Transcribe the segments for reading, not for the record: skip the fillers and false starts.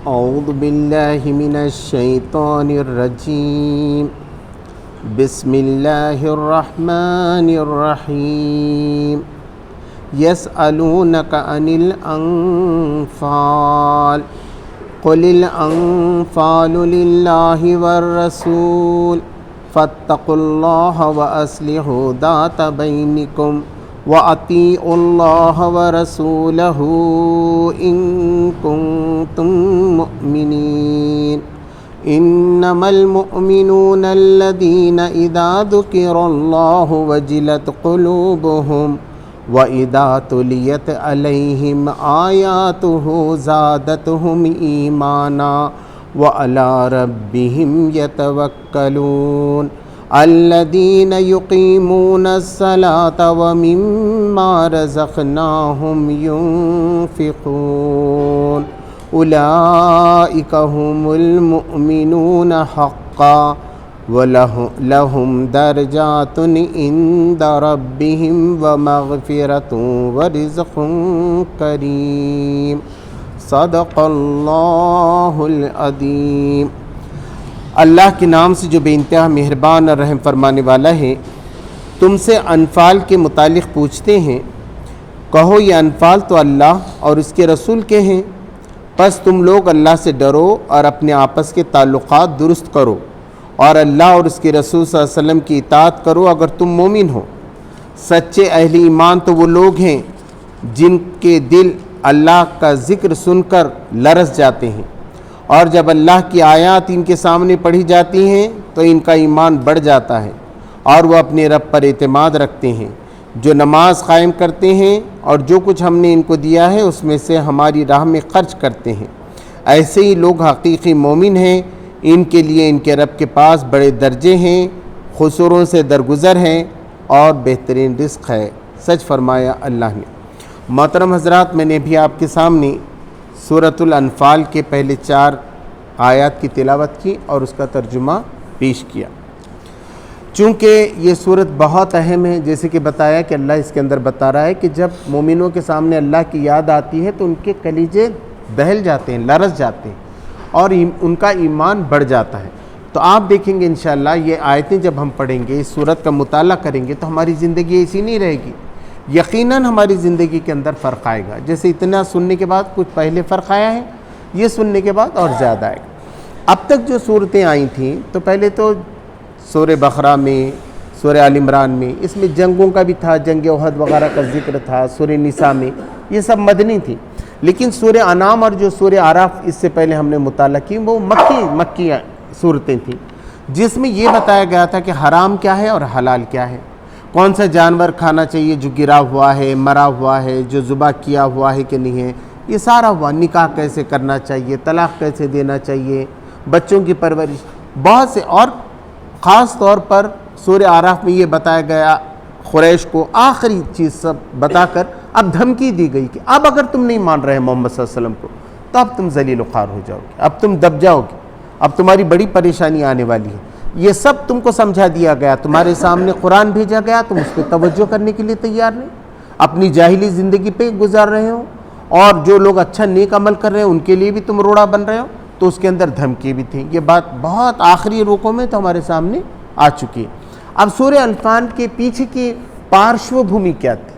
اعوذ باللہ من الشیطان الرجیم بسم اللہ الرحمن الرحیم یسألونک عن الانفال قل الانفال للہ والرسول فاتقوا اللہ واصلحوا ذات بینکم وَأَطِيعُوا اللَّهَ وَرَسُولَهُ إِن كُنتُم مُّؤْمِنِينَ إِنَّمَا الْمُؤْمِنُونَ الَّذِينَ إِذَا ذُكِرَ اللَّهُ وَجِلَتْ قُلُوبُهُمْ وَإِذَا تُلِيَتْ عَلَيْهِمْ آيَاتُهُ زَادَتْهُمْ إِيمَانًا وَعَلَى رَبِّهِمْ يَتَوَكَّلُونَ الذين يقيمون الصلاة ومما رزقناهم ينفقون أولئك هم المؤمنون حقا ولهم درجات عند ربهم ومغفرة ورزق كريم صدق الله العظيم۔ اللہ کے نام سے جو بے انتہا مہربان اور رحم فرمانے والا ہے۔ تم سے انفال کے متعلق پوچھتے ہیں، کہو یہ انفال تو اللہ اور اس کے رسول کے ہیں، پس تم لوگ اللہ سے ڈرو اور اپنے آپس کے تعلقات درست کرو اور اللہ اور اس کے رسول صلی اللہ علیہ وسلم کی اطاعت کرو اگر تم مومن ہو۔ سچے اہل ایمان تو وہ لوگ ہیں جن کے دل اللہ کا ذکر سن کر لرز جاتے ہیں، اور جب اللہ کی آیات ان کے سامنے پڑھی جاتی ہیں تو ان کا ایمان بڑھ جاتا ہے اور وہ اپنے رب پر اعتماد رکھتے ہیں، جو نماز قائم کرتے ہیں اور جو کچھ ہم نے ان کو دیا ہے اس میں سے ہماری راہ میں خرچ کرتے ہیں۔ ایسے ہی لوگ حقیقی مومن ہیں، ان کے لیے ان کے رب کے پاس بڑے درجے ہیں، قصوروں سے درگزر ہیں اور بہترین رزق ہے۔ سچ فرمایا اللہ نے۔ محترم حضرات، میں نے بھی آپ کے سامنے سورۃ الانفال کے پہلے 4 آیات کی تلاوت کی اور اس کا ترجمہ پیش کیا۔ چونکہ یہ صورت بہت اہم ہے، جیسے کہ بتایا کہ اللہ اس کے اندر بتا رہا ہے کہ جب مومنوں کے سامنے اللہ کی یاد آتی ہے تو ان کے کلیجے دہل جاتے ہیں، لرز جاتے ہیں اور ان کا ایمان بڑھ جاتا ہے۔ تو آپ دیکھیں گے انشاءاللہ یہ آیتیں جب ہم پڑھیں گے، اس صورت کا مطالعہ کریں گے تو ہماری زندگی ایسی نہیں رہے گی، یقیناً ہماری زندگی کے اندر فرق آئے گا۔ جیسے اتنا سننے کے بعد کچھ پہلے فرق آیا ہے، یہ سننے کے بعد اور زیادہ آئے گا۔ اب تک جو صورتیں آئی تھیں تو پہلے تو سورہ بقرہ میں، سورہ آل عمران میں، اس میں جنگوں کا بھی تھا، جنگ احد وغیرہ کا ذکر تھا، سورہ نساء میں یہ سب مدنی تھی۔ لیکن سورہ انعام اور جو سورہ اعراف اس سے پہلے ہم نے مطالعہ کی وہ مکی صورتیں تھیں، جس میں یہ بتایا گیا تھا کہ حرام کیا ہے اور حلال کیا ہے، کون سا جانور کھانا چاہیے جو گرا ہوا ہے، مرا ہوا ہے، جو ذبح کیا ہوا ہے کہ نہیں ہے، یہ سارا ہوا۔ نکاح کیسے کرنا چاہیے، طلاق کیسے دینا چاہیے، بچوں کی پرورش، بہت سے، اور خاص طور پر سورہ اعراف میں یہ بتایا گیا قریش کو، آخری چیز سب بتا کر اب دھمکی دی گئی کہ اب اگر تم نہیں مان رہے محمد صلی اللہ علیہ وسلم کو تو اب تم ذلیل و خوار ہو جاؤ گے، اب تم دب جاؤ گے، اب تمہاری بڑی پریشانی آنے والی ہے۔ یہ سب تم کو سمجھا دیا گیا، تمہارے سامنے قرآن بھیجا گیا، تم اس پہ توجہ کرنے کے لیے تیار نہیں، اپنی جاہلی زندگی پہ گزار رہے ہو، اور جو لوگ اچھا نیک عمل کر رہے ہیں ان کے لیے بھی تم روڑا بن رہے ہو، تو اس کے اندر دھمکی بھی تھی۔ یہ بات بہت آخری رکوع میں تو ہمارے سامنے آ چکی ہے۔ اب سورہ انفال کے پیچھے کی پارشو بھومی کیا تھی،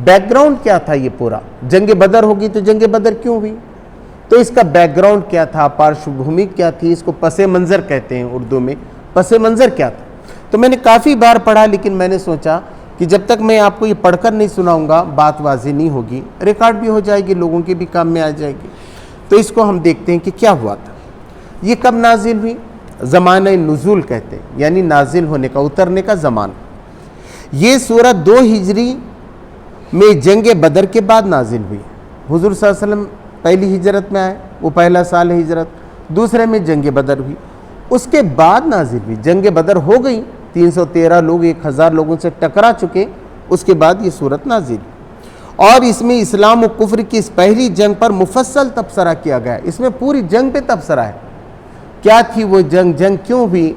بیک گراؤنڈ کیا تھا، یہ پورا جنگ بدر ہوگی تو جنگ بدر کیوں ہوئی، تو اس کا بیک گراؤنڈ کیا تھا، پارشو بھومی کیا تھی، اس کو پس منظر کہتے ہیں اردو میں، پس منظر کیا تھا۔ تو میں نے کافی بار پڑھا، لیکن میں نے سوچا کہ جب تک میں آپ کو یہ پڑھ کر نہیں سناؤں گا بات واضح نہیں ہوگی، ریکارڈ بھی ہو جائے گی، لوگوں کے بھی کام میں آ جائے گی۔ تو اس کو ہم دیکھتے ہیں کہ کیا ہوا تھا، یہ کب نازل ہوئی، زمانہ نزول کہتے ہیں، یعنی نازل ہونے کا، اترنے کا زمانہ۔ یہ سورت 2 ہجری میں جنگ بدر کے بعد نازل ہوئی۔ حضور صلی اللہ علیہ وسلم پہلی ہجرت میں آئے، وہ پہلا سال ہے ہجرت، دوسرے میں جنگ بدر ہوئی، اس کے بعد نازل ہوئی۔ جنگ بدر ہو گئی، 313 لوگ 1000 لوگوں سے ٹکرا چکے، اس کے بعد یہ سورت نازل ہوئی، اور اس میں اسلام و کفر کی اس پہلی جنگ پر مفصل تبصرہ کیا گیا ہے۔ اس میں پوری جنگ پہ تبصرہ ہے، کیا تھی وہ جنگ کیوں ہوئی،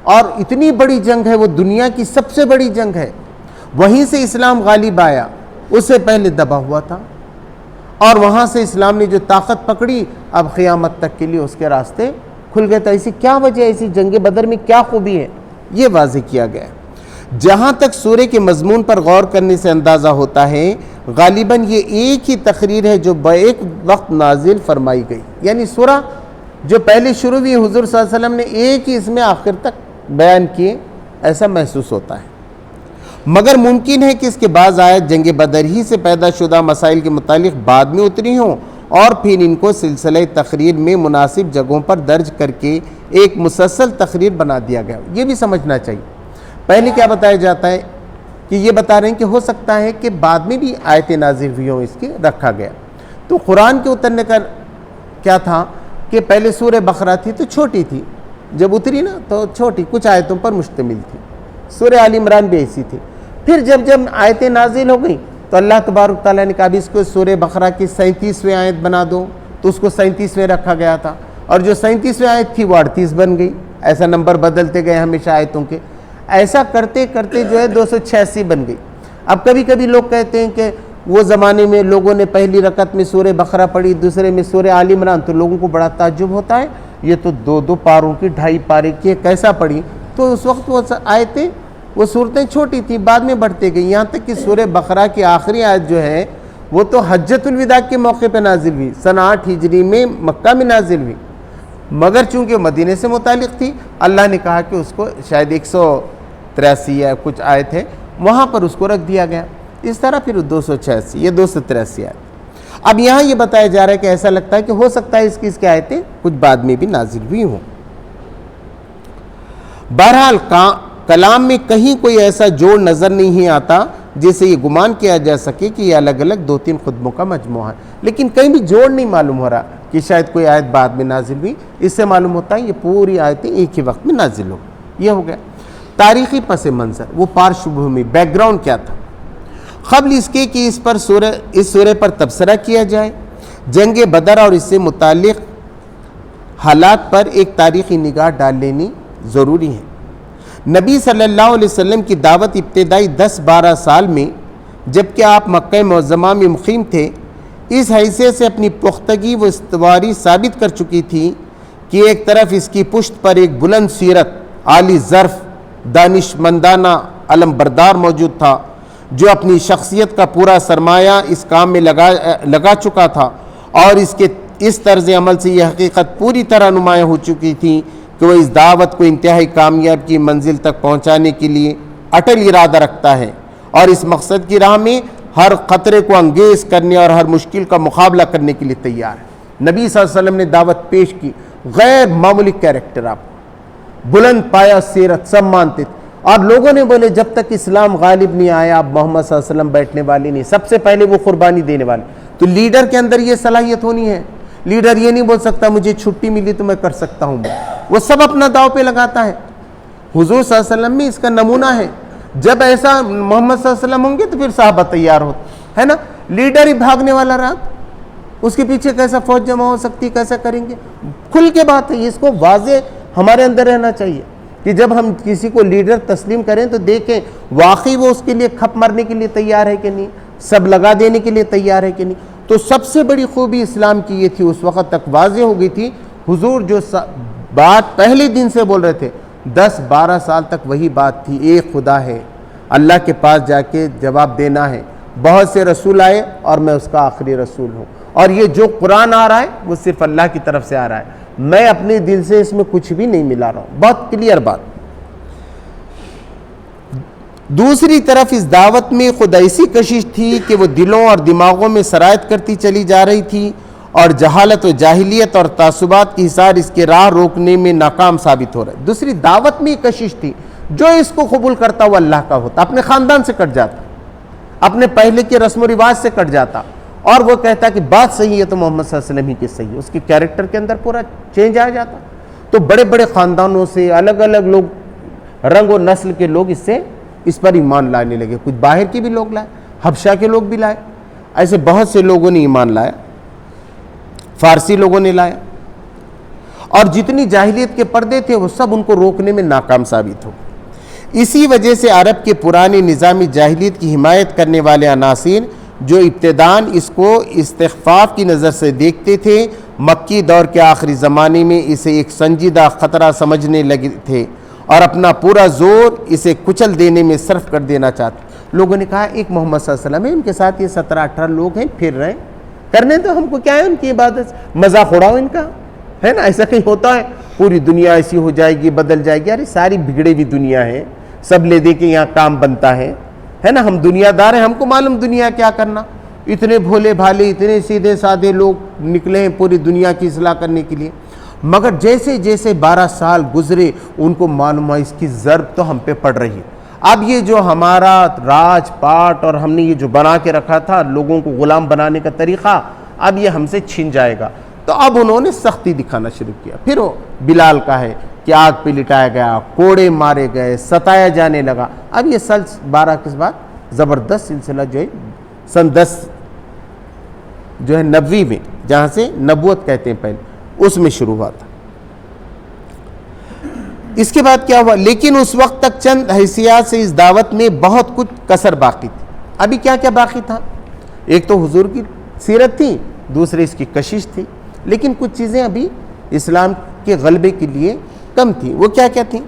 اور اتنی بڑی جنگ ہے، وہ دنیا کی سب سے بڑی جنگ ہے، وہیں سے اسلام غالب آیا، اس سے پہلے دبا ہوا تھا۔ اور وہاں سے اسلام نے جو طاقت پکڑی اب قیامت تک کے لیے اس کے راستے کھل گئے. تو ایسی کیا وجہ ہے, ایسی جنگ بدر میں کیا خوبی ہے, یہ واضح کیا گیا ہے. جہاں تک سورہ کے مضمون پر غور کرنے سے اندازہ ہوتا ہے غالباً یہ ایک ہی تقریر ہے جو بیک وقت نازل فرمائی گئی. یعنی سورہ جو پہلے شروع ہوئی حضور صلی اللہ علیہ وسلم نے ایک ہی اس میں آخر تک بیان کیے, ایسا محسوس ہوتا ہے. مگر ممکن ہے کہ اس کے بعض آیت جنگ بدر ہی سے پیدا شدہ مسائل کے متعلق بعد میں اتری ہوں اور پھر ان کو سلسلہ تقریر میں مناسب جگہوں پر درج کر کے ایک مسلسل تقریر بنا دیا گیا. یہ بھی سمجھنا چاہیے. پہلے کیا بتایا جاتا ہے کہ یہ بتا رہے ہیں کہ ہو سکتا ہے کہ بعد میں بھی آیتیں نازل ہوئی ہوں, اس کے رکھا گیا. تو قرآن کے اترنے کا کیا تھا کہ پہلے سورہ بقرہ تھی تو چھوٹی تھی, جب اتری نا تو چھوٹی کچھ آیتوں پر مشتمل تھی. سورہ آل عمران بھی ایسی تھی. پھر جب آیتیں نازل ہو گئیں تو اللہ تبارک تعالیٰ نے کہا اس کو سورہ بقرہ کی 37ویں آیت بنا دو, تو اس کو 37ویں رکھا گیا تھا, اور جو 37ویں آیت تھی وہ 38 بن گئی. ایسا نمبر بدلتے گئے ہمیشہ آیتوں کے. ایسا کرتے کرتے جو ہے 286 بن گئی. اب کبھی کبھی لوگ کہتے ہیں کہ وہ زمانے میں لوگوں نے پہلی رکعت میں سورہ بقرہ پڑھی, دوسرے میں سورہ آل عمران, تو لوگوں کو بڑا تعجب ہوتا ہے یہ تو 2 پاروں کی 2.5 پارے کی کیسا پڑھی. تو اس وقت وہ آیتیں وہ صورتیں چھوٹی تھیں, بعد میں بڑھتے گئی, یہاں تک کہ سورہ بقرہ کی آخری آیت جو ہے وہ تو حجۃ الوداع کے موقع پہ نازل ہوئی, سن 8 ہجری میں مکہ میں نازل ہوئی. مگر چونکہ مدینے سے متعلق تھی اللہ نے کہا کہ اس کو شاید 183 یا کچھ آیت ہے وہاں پر اس کو رکھ دیا گیا. اس طرح پھر 286 یہ 283 آیت. اب یہاں یہ بتایا جا رہا ہے کہ ایسا لگتا ہے کہ ہو سکتا ہے اس کی آیتیں کچھ بعد میں بھی نازل ہوئی ہوں. بہرحال کلام میں کہیں کوئی ایسا جوڑ نظر نہیں آتا جس سے یہ گمان کیا جا سکے کہ یہ الگ الگ 2-3 خطبوں کا مجموعہ ہے. لیکن کہیں بھی جوڑ نہیں معلوم ہو رہا کہ شاید کوئی آیت بعد میں نازل ہوئی. اس سے معلوم ہوتا ہے یہ پوری آیتیں ایک ہی وقت میں نازل ہو. یہ ہو گیا تاریخی پس منظر, وہ پارشبھومی بیک گراؤنڈ کیا تھا. قبل اس کے کہ اس سورہ پر تبصرہ کیا جائے, جنگ بدر اور اس سے متعلق حالات پر ایک تاریخی نگاہ ڈال لینی ضروری ہے. نبی صلی اللہ علیہ وسلم کی دعوت ابتدائی 10-12 سال میں جبکہ آپ مکہ معظمہ میں مقیم تھے, اس حیثیت سے اپنی پختگی و استواری ثابت کر چکی تھی کہ ایک طرف اس کی پشت پر ایک بلند سیرت, عالی ظرف, دانشمندانہ علم بردار موجود تھا جو اپنی شخصیت کا پورا سرمایہ اس کام میں لگا چکا تھا, اور اس طرز عمل سے یہ حقیقت پوری طرح نمایاں ہو چکی تھی کہ وہ اس دعوت کو انتہائی کامیاب کی منزل تک پہنچانے کے لیے اٹل ارادہ رکھتا ہے, اور اس مقصد کی راہ میں ہر خطرے کو انگیز کرنے اور ہر مشکل کا مقابلہ کرنے کے لیے تیار ہے. نبی صلی اللہ علیہ وسلم نے دعوت پیش کی, غیر معمولی کیریکٹر, آپ بلند پایا سیرت سب مانتے تھے, اور لوگوں نے بولے جب تک اسلام غالب نہیں آیا اب محمد صلی اللہ علیہ وسلم بیٹھنے والے نہیں, سب سے پہلے وہ قربانی دینے والے. تو لیڈر کے اندر یہ صلاحیت ہونی ہے. لیڈر یہ نہیں بول سکتا مجھے چھٹی ملی تو میں کر سکتا ہوں, وہ سب اپنا داؤ پہ لگاتا ہے. حضور صلی اللہ علیہ وسلم میں اس کا نمونہ ہے. جب ایسا محمد صلی اللہ علیہ وسلم ہوں گے تو پھر صحابہ تیار ہوتے ہے نا. لیڈر ہی بھاگنے والا رہا, اس کے پیچھے کیسا فوج جمع ہو سکتی, کیسا کریں گے. کھل کے بات ہے, اس کو واضح ہمارے اندر رہنا چاہیے کہ جب ہم کسی کو لیڈر تسلیم کریں تو دیکھیں واقعی وہ اس کے لیے کھپ مرنے کے لیے تیار ہے کہ نہیں, سب لگا دینے کے لیے تیار ہے کہ نہیں. تو سب سے بڑی خوبی اسلام کی یہ تھی, اس وقت تک واضح ہو گئی تھی. حضور جو بات پہلے دن سے بول رہے تھے 10-12 سال تک وہی بات تھی, ایک خدا ہے, اللہ کے پاس جا کے جواب دینا ہے. بہت سے رسول آئے اور میں اس کا آخری رسول ہوں, اور یہ جو قرآن آ رہا ہے وہ صرف اللہ کی طرف سے آ رہا ہے, میں اپنے دل سے اس میں کچھ بھی نہیں ملا رہا ہوں. بہت کلیئر بات. دوسری طرف اس دعوت میں خود ایسی کشش تھی کہ وہ دلوں اور دماغوں میں سرایت کرتی چلی جا رہی تھی, اور جہالت و جاہلیت اور تعصبات کی حصار اس کے راہ روکنے میں ناکام ثابت ہو رہا ہے. دوسری دعوت میں کشش تھی, جو اس کو قبول کرتا وہ اللہ کا ہوتا, اپنے خاندان سے کٹ جاتا, اپنے پہلے کے رسم و رواج سے کٹ جاتا, اور وہ کہتا کہ بات صحیح ہے تو محمد صلی اللہ علیہ وسلم ہی کی صحیح ہے. اس کے کیریکٹر کے اندر پورا چینج آ جاتا. تو بڑے بڑے خاندانوں سے الگ الگ لوگ, رنگ و نسل کے لوگ اس پر ایمان لانے لگے. کچھ باہر کے بھی لوگ لائے, حبشہ کے لوگ بھی لائے, ایسے بہت سے لوگوں نے ایمان لایا, فارسی لوگوں نے لایا, اور جتنی جاہلیت کے پردے تھے وہ سب ان کو روکنے میں ناکام ثابت ہو. اسی وجہ سے عرب کے پرانے نظام جاہلیت کی حمایت کرنے والے عناصر جو ابتداً اس کو استخفاف کی نظر سے دیکھتے تھے، مکی دور کے آخری زمانے میں اسے ایک سنجیدہ خطرہ سمجھنے لگے تھے اور اپنا پورا زور اسے کچل دینے میں صرف کر دینا چاہتے۔ لوگوں نے کہا ایک محمد صلی اللہ علیہ وسلم ہے، ان کے ساتھ یہ 17-18 لوگ ہیں، پھر رہے ہیں، کرنے تو ہم کو کیا ہے ان کی عبادت، مذاق اڑاؤ ان کا، ہے نا؟ ایسا کہیں ہوتا ہے پوری دنیا ایسی ہو جائے گی، بدل جائے گی؟ ارے ساری بگڑے ہوئی دنیا ہے، سب لے دے کے یہاں کام بنتا ہے نا؟ ہم دنیا دار ہیں، ہم کو معلوم دنیا کیا کرنا۔ اتنے بھولے بھالے، اتنے سیدھے سادھے لوگ نکلے ہیں پوری دنیا کی اصلاح کرنے کے لیے، مگر جیسے جیسے 12 سال گزرے ان کو معلوم ہے اس کی ضرب تو ہم پہ پڑ رہی ہے۔ اب یہ جو ہمارا راج پاٹ اور ہم نے یہ جو بنا کے رکھا تھا لوگوں کو غلام بنانے کا طریقہ، اب یہ ہم سے چھن جائے گا۔ تو اب انہوں نے سختی دکھانا شروع کیا۔ پھر وہ بلال کا ہے کہ آگ پہ لٹایا گیا، کوڑے مارے گئے، ستایا جانے لگا۔ اب یہ سال 12 کے بعد زبردست سلسلہ جو ہے سن 10 جو ہے 90 میں، جہاں سے نبوت کہتے ہیں پہلے، اس میں شروع ہوا تھا۔ اس کے بعد کیا ہوا؟ لیکن اس وقت تک چند حیثیات سے اس دعوت میں بہت کچھ کسر باقی تھی۔ ابھی کیا کیا باقی تھا؟ ایک تو حضور کی سیرت تھی، دوسرے اس کی کشش تھی، لیکن کچھ چیزیں ابھی اسلام کے غلبے کے لیے کم تھی۔ وہ کیا کیا تھیں؟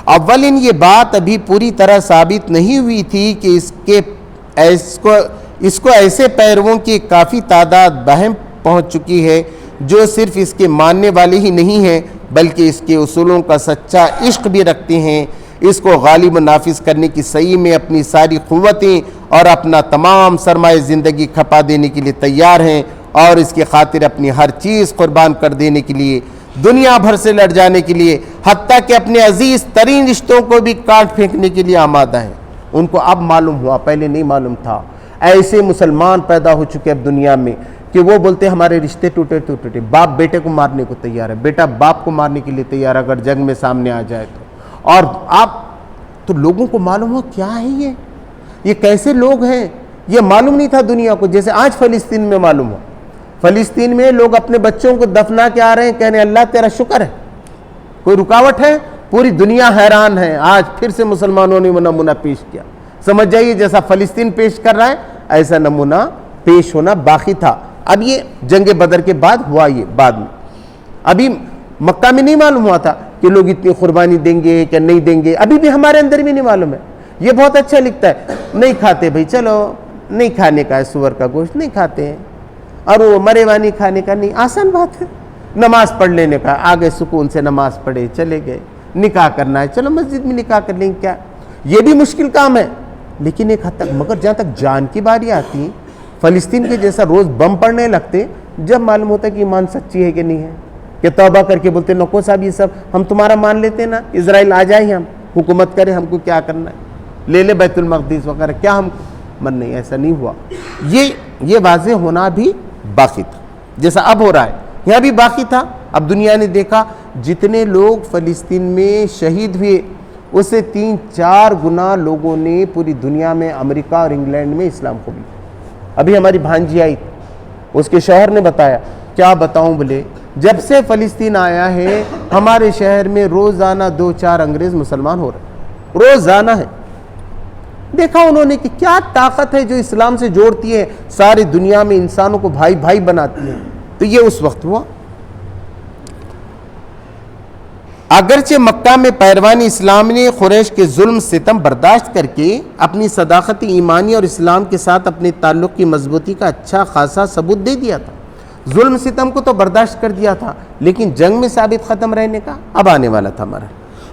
اولین یہ بات ابھی پوری طرح ثابت نہیں ہوئی تھی کہ اس کو ایسے پیرووں کی کافی تعداد بہم پہنچ چکی ہے جو صرف اس کے ماننے والے ہی نہیں ہیں بلکہ اس کے اصولوں کا سچا عشق بھی رکھتے ہیں، اس کو غالب و نافذ کرنے کی سعی میں اپنی ساری قوتیں اور اپنا تمام سرمایہ زندگی کھپا دینے کے لیے تیار ہیں اور اس کی خاطر اپنی ہر چیز قربان کر دینے کے لیے، دنیا بھر سے لڑ جانے کے لیے، حتیٰ کہ اپنے عزیز ترین رشتوں کو بھی کاٹ پھینکنے کے لیے آمادہ ہیں۔ ان کو اب معلوم ہوا، پہلے نہیں معلوم تھا۔ ایسے مسلمان پیدا ہو چکے اب دنیا میں کہ وہ بولتے ہمارے رشتے ٹوٹے تو ٹوٹے، باپ بیٹے کو مارنے کو تیار ہے، بیٹا باپ کو مارنے کے لیے تیار ہے اگر جنگ میں سامنے آ جائے تو۔ اور اب تو لوگوں کو معلوم ہوا کیا ہے یہ کیسے لوگ ہیں، یہ معلوم نہیں تھا دنیا کو۔ جیسے آج فلسطین میں معلوم ہوا، فلسطین میں لوگ اپنے بچوں کو دفنا کے آ رہے ہیں، کہنے اللہ تیرا شکر ہے، کوئی رکاوٹ ہے؟ پوری دنیا حیران ہے۔ آج پھر سے مسلمانوں نے وہ نمونہ پیش کیا۔ سمجھ جائیے جیسا فلسطین پیش کر رہا ہے ایسا نمونہ پیش ہونا باقی تھا۔ اب یہ جنگ بدر کے بعد ہوا، یہ بعد میں، ابھی مکہ میں نہیں معلوم ہوا تھا کہ لوگ اتنی قربانی دیں گے کہ نہیں دیں گے، ابھی بھی ہمارے اندر بھی نہیں معلوم ہے۔ یہ بہت اچھا لکھتا ہے، نہیں کھاتے بھائی، چلو نہیں کھانے کا ہے، سور کا گوشت نہیں کھاتے ہیں، اور وہ مرے وانی کھانے کا نہیں، آسان بات ہے۔ نماز پڑھ لینے کا، آگے سکون سے نماز پڑھے چلے گئے۔ نکاح کرنا ہے، چلو مسجد میں نکاح کر لیں، کیا یہ بھی مشکل کام ہے لیکن ایک حد تک۔ مگر جہاں تک جان کی باری آتی، فلسطین کے جیسا روز بم پڑنے لگتے، جب معلوم ہوتا کہ ایمان سچی ہے کہ نہیں ہے، کہ توبہ کر کے بولتے نکو صاحب یہ سب ہم تمہارا مان لیتے نا، اسرائیل آ جائے ہم حکومت کرے، ہم کو کیا کرنا ہے، لے لے بیت المقدس وغیرہ، کیا ہم من نہیں، ایسا نہیں ہوا۔ یہ واضح ہونا بھی باقی تھا، جیسا اب ہو رہا ہے یہاں بھی باقی تھا۔ اب دنیا نے دیکھا جتنے لوگ فلسطین میں شہید ہوئے اس سے 3-4 گنا لوگوں نے پوری دنیا میں امریکہ اور انگلینڈ میں اسلام قبول کیا۔ ابھی ہماری بھانجی آئی، اس کے شوہر نے بتایا، کیا بتاؤں بولے، جب سے فلسطین آیا ہے ہمارے شہر میں روزانہ 2-4 انگریز مسلمان ہو رہے، روزانہ ہے۔ دیکھا انہوں نے کہ کیا طاقت ہے جو اسلام سے جوڑتی ہے، ساری دنیا میں انسانوں کو بھائی بھائی بناتی ہے۔ تو یہ اس وقت ہوا۔ اگرچہ مکہ میں پیروان اسلام نے قریش کے ظلم ستم برداشت کر کے اپنی صداقت ایمانی اور اسلام کے ساتھ اپنے تعلق کی مضبوطی کا اچھا خاصا ثبوت دے دیا تھا، ظلم ستم کو تو برداشت کر دیا تھا، لیکن جنگ میں ثابت ختم رہنے کا اب آنے والا تھا ہمارا۔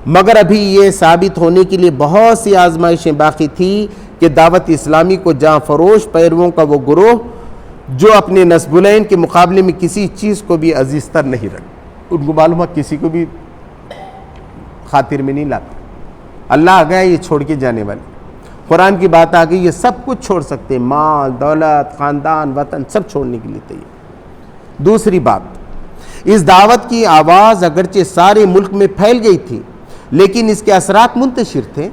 مگر ابھی یہ ثابت ہونے کے لیے بہت سی آزمائشیں باقی تھی کہ دعوت اسلامی کو جاں فروش پیرووں کا وہ گروہ جو اپنے نسبلین کے مقابلے میں کسی چیز کو بھی عزیز تر نہیں رکھتے، ان کو معلوم ہے کسی کو بھی خاطر میں نہیں لاتا، اللہ آ گیا یہ چھوڑ کے جانے والے، قرآن کی بات آ گئی، یہ سب کچھ چھوڑ سکتے، مال دولت خاندان وطن سب چھوڑنے کے لیے تیار۔ دوسری بات، اس دعوت کی آواز اگرچہ سارے ملک میں پھیل گئی تھی لیکن اس کے اثرات منتشر تھے،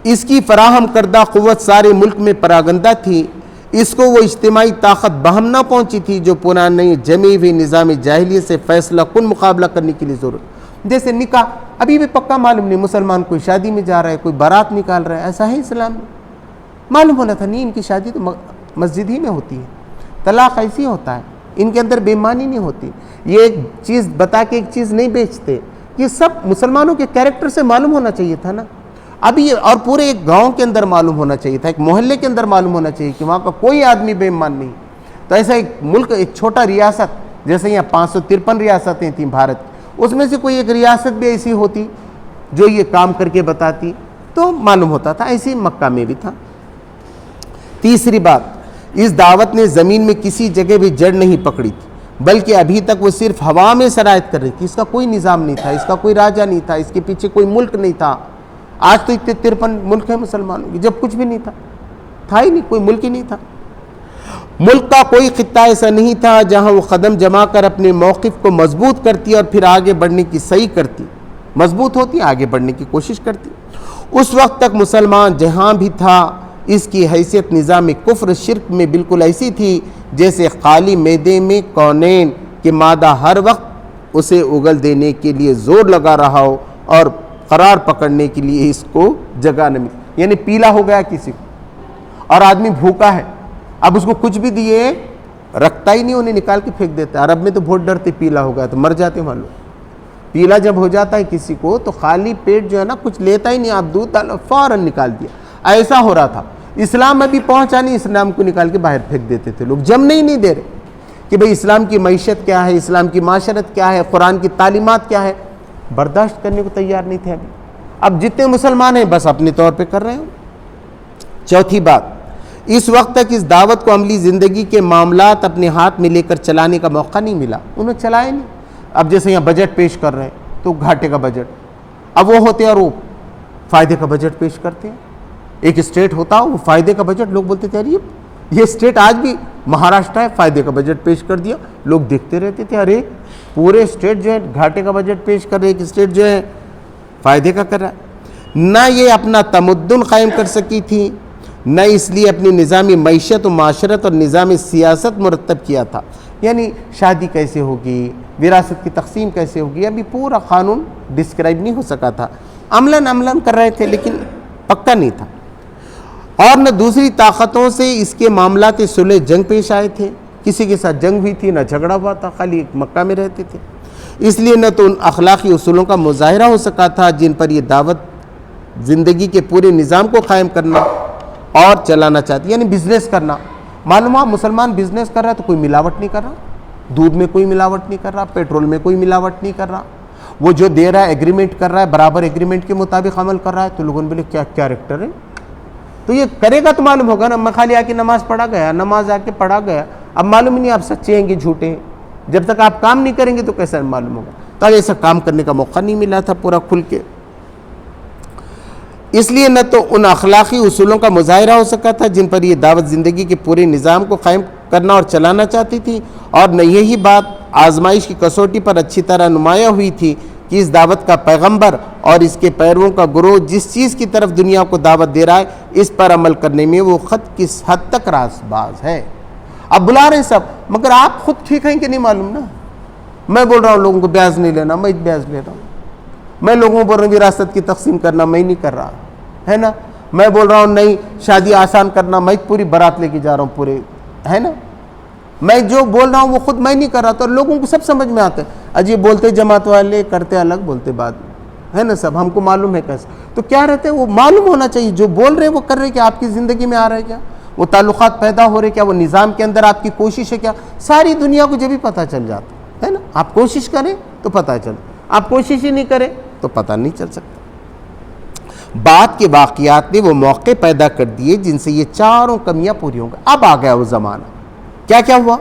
اس کی فراہم کردہ قوت سارے ملک میں پراگندہ تھی، اس کو وہ اجتماعی طاقت بہم نہ پہنچی تھی جو پرانے جمی ہوئی نظام جاہلیت سے فیصلہ کن مقابلہ کرنے کے لیے ضرورت۔ جیسے نکاح ابھی بھی پکا معلوم نہیں، مسلمان کوئی شادی میں جا رہا ہے، کوئی بارات نکال رہا ہے، ایسا ہے اسلام میں؟ معلوم ہونا تھا نہیں ان کی شادی تو مسجد ہی میں ہوتی ہے. طلاق ایسی ہوتا ہے, ان کے اندر بے ایمانی نہیں ہوتی. یہ ایک چیز بتا کے ایک چیز نہیں بیچتے, یہ سب مسلمانوں کے کیریکٹر سے معلوم ہونا چاہیے تھا نا. اب یہ اور پورے ایک گاؤں کے اندر معلوم ہونا چاہیے تھا, ایک محلے کے اندر معلوم ہونا چاہیے کہ وہاں کا کوئی آدمی بے ایمان نہیں. تو ایسا ایک ملک, ایک چھوٹا ریاست, جیسے یہاں 553 ریاستیں تھیں بھارت, اس میں سے کوئی ایک ریاست بھی ایسی ہوتی جو یہ کام کر کے بتاتی تو معلوم ہوتا تھا. ایسی مکہ میں بھی تھا. تیسری بات, اس دعوت نے زمین میں کسی جگہ بھی جڑ نہیں پکڑی تھی, بلکہ ابھی تک وہ صرف ہوا میں سرایت کر رہی تھی. اس کا کوئی نظام نہیں تھا, اس کا کوئی راجہ نہیں تھا, اس کے پیچھے کوئی ملک نہیں تھا. آج تو اتنے 53 ملک ہیں مسلمانوں کے, جب کچھ بھی نہیں تھا ہی نہیں, کوئی ملک ہی نہیں تھا. ملک کا کوئی خطہ ایسا نہیں تھا جہاں وہ قدم جما کر اپنے موقف کو مضبوط کرتی اور پھر آگے بڑھنے کی صحیح کرتی, مضبوط ہوتی, آگے بڑھنے کی کوشش کرتی. اس وقت تک مسلمان جہاں بھی تھا اس کی حیثیت نظام کفر شرک میں بالکل ایسی تھی جیسے خالی معدے میں کونین کہ مادہ ہر وقت اسے اگل دینے کے لیے زور لگا رہا ہو اور قرار پکڑنے کے لیے اس کو جگہ نہ ملی. یعنی پیلا ہو گیا کسی کو اور آدمی بھوکا ہے, اب اس کو کچھ بھی دیے رکھتا ہی نہیں, انہیں نکال کے پھینک دیتا. عرب میں تو بہت ڈرتے, پیلا ہو گیا تو مر جاتے معلوم. پیلا جب ہو جاتا ہے کسی کو تو خالی پیٹ جو ہے نا کچھ لیتا ہی نہیں, آپ دودھ ڈالو فوراً نکال دیا. ایسا ہو رہا تھا. اسلام ابھی پہنچا نہیں, اسلام کو نکال کے باہر پھینک دیتے تھے لوگ. جمنے ہی نہیں دے رہے کہ بھئی اسلام کی معیشت کیا ہے, اسلام کی معاشرت کیا ہے, قرآن کی تعلیمات کیا ہے, برداشت کرنے کو تیار نہیں تھے ابھی. اب جتنے مسلمان ہیں بس اپنے طور پہ کر رہے ہیں. چوتھی بات, اس وقت تک اس دعوت کو عملی زندگی کے معاملات اپنے ہاتھ میں لے کر چلانے کا موقع نہیں ملا. انہوں نے چلائے نہیں. اب جیسے یہاں بجٹ پیش کر رہے ہیں تو گھاٹے کا بجٹ, اب وہ ہوتے ہیں اور وہ فائدے کا بجٹ پیش کرتے ہیں. ایک اسٹیٹ ہوتا وہ فائدے کا بجٹ, لوگ بولتے تھے ارے یہ اسٹیٹ آج بھی مہاراشٹر ہے, فائدے کا بجٹ پیش کر دیا. لوگ دیکھتے رہتے تھے, ارے پورے اسٹیٹ جو ہے گھاٹے کا بجٹ پیش کر رہے, ایک اسٹیٹ جو ہے فائدے کا کر رہا ہے. نہ یہ اپنا تمدن قائم کر سکی تھی, نہ اس لیے اپنی نظامی معیشت و معاشرت اور نظام سیاست مرتب کیا تھا. یعنی شادی کیسے ہوگی, وراثت کی تقسیم کیسے ہوگی, ابھی پورا قانون ڈسکرائب نہیں ہو سکا تھا. عملاً کر رہے تھے لیکن پکا نہیں تھا. اور نہ دوسری طاقتوں سے اس کے معاملات صلح جنگ پیش آئے تھے. کسی کے ساتھ جنگ ہوئی تھی, نہ جھگڑا ہوا تھا, خالی ایک مکہ میں رہتے تھے. اس لیے نہ تو ان اخلاقی اصولوں کا مظاہرہ ہو سکا تھا جن پر یہ دعوت زندگی کے پورے نظام کو قائم کرنا اور چلانا چاہتی, یعنی بزنس کرنا. معلوم ہوا مسلمان بزنس کر رہا ہے تو کوئی ملاوٹ نہیں کر رہا, دودھ میں کوئی ملاوٹ نہیں کر رہا, پیٹرول میں کوئی ملاوٹ نہیں کر رہا, وہ جو دے رہا ہے ایگریمنٹ کر رہا ہے, برابر ایگریمنٹ کے مطابق عمل کر رہا ہے. تو لوگوں نے بولے کیا کیریکٹر ہے, تو یہ کرے گا تو معلوم ہوگا نا. میں خالی آ کے نماز پڑھا گیا, نماز آ کے پڑھا گیا, اب معلوم نہیں آپ سچے ہیں کہ جھوٹے ہیں. جب تک آپ کام نہیں کریں گے تو کیسا معلوم ہوگا. تو ایسا کام کرنے کا موقع نہیں ملا تھا پورا کھل کے. اس لیے نہ تو ان اخلاقی اصولوں کا مظاہرہ ہو سکا تھا جن پر یہ دعوت زندگی کے پورے نظام کو قائم کرنا اور چلانا چاہتی تھی, اور نہ یہی بات آزمائش کی کسوٹی پر اچھی طرح نمایاں ہوئی تھی کہ اس دعوت کا پیغمبر اور اس کے پیرووں کا گروہ جس چیز کی طرف دنیا کو دعوت دے رہا ہے اس پر عمل کرنے میں وہ خود کس حد تک راز باز ہے. اب بلا رہے ہیں سب, مگر آپ خود ٹھیک ہیں کہ نہیں معلوم نا. میں بول رہا ہوں لوگوں کو بیاض نہیں لینا, میں بیاض لے رہا ہوں. میں لوگوں کو بول رہا ہوں وراثت کی تقسیم کرنا, میں نہیں کر رہا, ہے نا. میں بول رہا ہوں نہیں شادی آسان کرنا, میں پوری بارات لے کے جا رہا ہوں پورے, ہے نا. میں جو بول رہا ہوں وہ خود میں نہیں کر رہا, تو لوگوں کو سب سمجھ میں آتا ہے. عجیب بولتے جماعت والے, کرتے الگ, بولتے بعد میں, ہے نا. سب ہم کو معلوم ہے کیسے. تو کیا رہتے ہیں, وہ معلوم ہونا چاہیے جو بول رہے ہیں وہ کر رہے, کہ آپ کی زندگی میں آ رہا ہے کیا, وہ تعلقات پیدا ہو رہے کیا, وہ نظام کے اندر آپ کی کوشش ہے کیا. ساری دنیا کو جب بھی پتہ چل جاتا ہے نا. آپ کوشش کریں تو پتہ چل, آپ کوشش ہی نہیں کریں تو پتہ نہیں چل سکتا. بعد کے واقعات نے وہ موقع پیدا کر دیے جن سے یہ چاروں کمیاں پوری ہوں گی. اب آ گیا وہ زمانہ. کیا ہوا,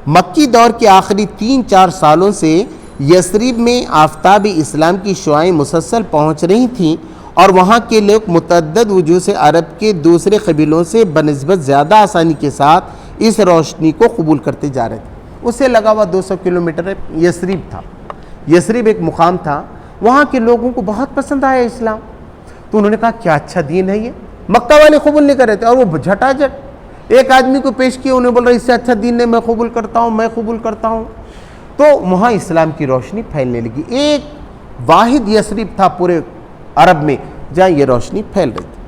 مکی دور کے آخری 3-4 سالوں سے یثرب میں آفتاب اسلام کی شعائیں مسلسل پہنچ رہی تھیں, اور وہاں کے لوگ متعدد وجوہ سے عرب کے دوسرے قبیلوں سے بنسبت زیادہ آسانی کے ساتھ اس روشنی کو قبول کرتے جا رہے تھے. اس سے لگا ہوا 200 کلومیٹر یثرب تھا. یثرب ایک مقام تھا, وہاں کے لوگوں کو بہت پسند آیا اسلام. تو انہوں نے کہا کیا اچھا دین ہے یہ. مکہ والے قبول نہیں کر رہے تھے, اور وہ جھٹاجھٹ ایک آدمی کو پیش کیا, انہیں بول رہا اس سے اچھا دین نہیں, میں قبول کرتا ہوں, میں قبول کرتا ہوں. تو وہاں اسلام کی روشنی پھیلنے لگی. ایک واحد یثرب تھا پورے عرب میں جہاں یہ روشنی پھیل رہی تھی.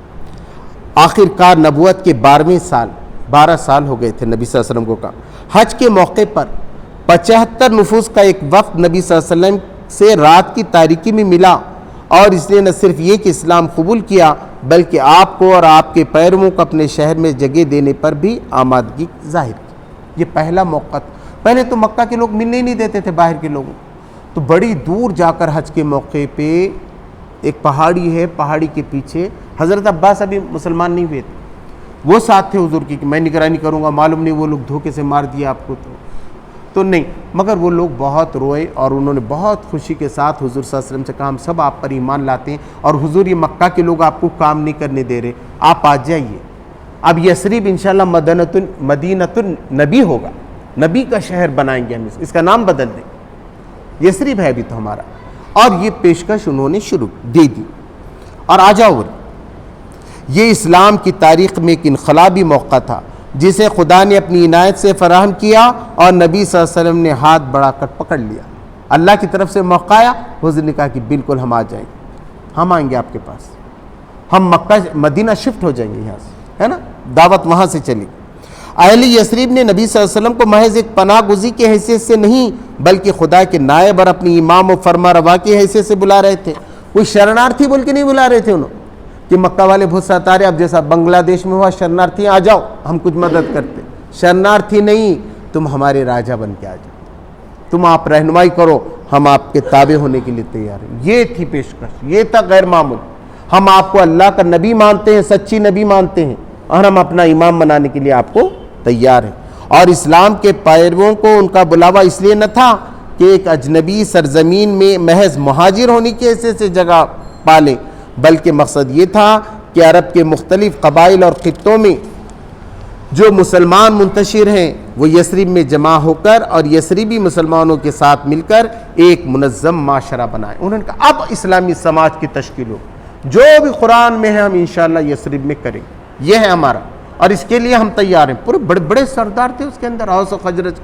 آخر کار نبوت کے 12ویں سال 12 سال ہو گئے تھے نبی صلی اللہ علیہ وسلم کو کام. حج کے موقع پر 75 نفوس کا ایک وقت نبی صلی اللہ علیہ وسلم سے رات کی تاریکی میں ملا, اور اس نے نہ صرف یہ کہ اسلام قبول کیا بلکہ آپ کو اور آپ کے پیرووں کو اپنے شہر میں جگہ دینے پر بھی آمادگی ظاہر کی. یہ پہلا موقع تھا. پہلے تو مکہ کے لوگ ملنے ہی نہیں دیتے تھے باہر کے لوگوں, تو بڑی دور جا کر حج کے موقع پہ ایک پہاڑی ہے, پہاڑی کے پیچھے حضرت عباس ابھی مسلمان نہیں ہوئے تھے, وہ ساتھ تھے حضور کی کہ میں نگرانی کروں گا, معلوم نہیں وہ لوگ دھوکے سے مار دیا آپ کو تو نہیں, مگر وہ لوگ بہت روئے اور انہوں نے بہت خوشی کے ساتھ حضور صلی اللہ علیہ وسلم سے کہا ہم سب آپ پر ایمان لاتے ہیں, اور حضور یہ مکہ کے لوگ آپ کو کام نہیں کرنے دے رہے, آپ آ جائیے. اب یثرب انشاءاللہ مدینۃ النبی ہوگا, نبی کا شہر بنائیں گے ہم, اس کا نام بدل دیں, یثرب ہے ابھی تو ہمارا. اور یہ پیشکش انہوں نے شروع دے دی, اور آ جاؤ. یہ اسلام کی تاریخ میں ایک انقلابی موقع تھا جسے خدا نے اپنی عنایت سے فراہم کیا, اور نبی صلی اللہ علیہ وسلم نے ہاتھ بڑھا کر پکڑ لیا. اللہ کی طرف سے موقع آیا, حضور نے کہا کہ بالکل ہم آ جائیں گے, ہم آئیں گے آپ کے پاس, ہم مکہ مدینہ شفٹ ہو جائیں گے یہاں سے, ہے نا, دعوت وہاں سے چلی. اہل یثرب نے نبی صلی اللہ علیہ وسلم کو محض ایک پناہ گزی کی حیثیت سے نہیں بلکہ خدا کے نائب اور اپنی امام و فرما روا کی حیثیت سے بلا رہے تھے. کوئی شرنارتھی بول کے نہیں بلا رہے تھے انہوں کہ مکہ والے بہت ستا رہے, اب جیسا بنگلہ دیش میں ہوا شرنارتھی آ جاؤ ہم کچھ مدد کرتے. شرنارتھی نہیں, تم ہمارے راجہ بن کے آ جاؤ, تم آپ رہنمائی کرو, ہم آپ کے تابع ہونے کے لیے تیار ہیں. یہ تھی پیشکش, یہ تھا غیر معمول. ہم آپ کو اللہ کا نبی مانتے ہیں, سچی نبی مانتے ہیں, اور ہم اپنا امام بنانے کے لیے آپ کو تیار ہیں. اور اسلام کے پیرووں کو ان کا بلاوا اس لیے نہ تھا کہ ایک اجنبی سرزمین میں محض مہاجر ہونے کی حیثیت سے جگہ پالیں, بلکہ مقصد یہ تھا کہ عرب کے مختلف قبائل اور خطوں میں جو مسلمان منتشر ہیں وہ یثرب میں جمع ہو کر اور یثربی مسلمانوں کے ساتھ مل کر ایک منظم معاشرہ بنائیں. انہوں نے کہا اب اسلامی سماج کی تشکیل ہو, جو بھی قرآن میں ہے ہم انشاءاللہ یثرب میں کریں, یہ ہے ہمارا, اور اس کے لیے ہم تیار ہیں. پورے بڑے بڑے سردار تھے اس کے اندر, اوس و خزرج.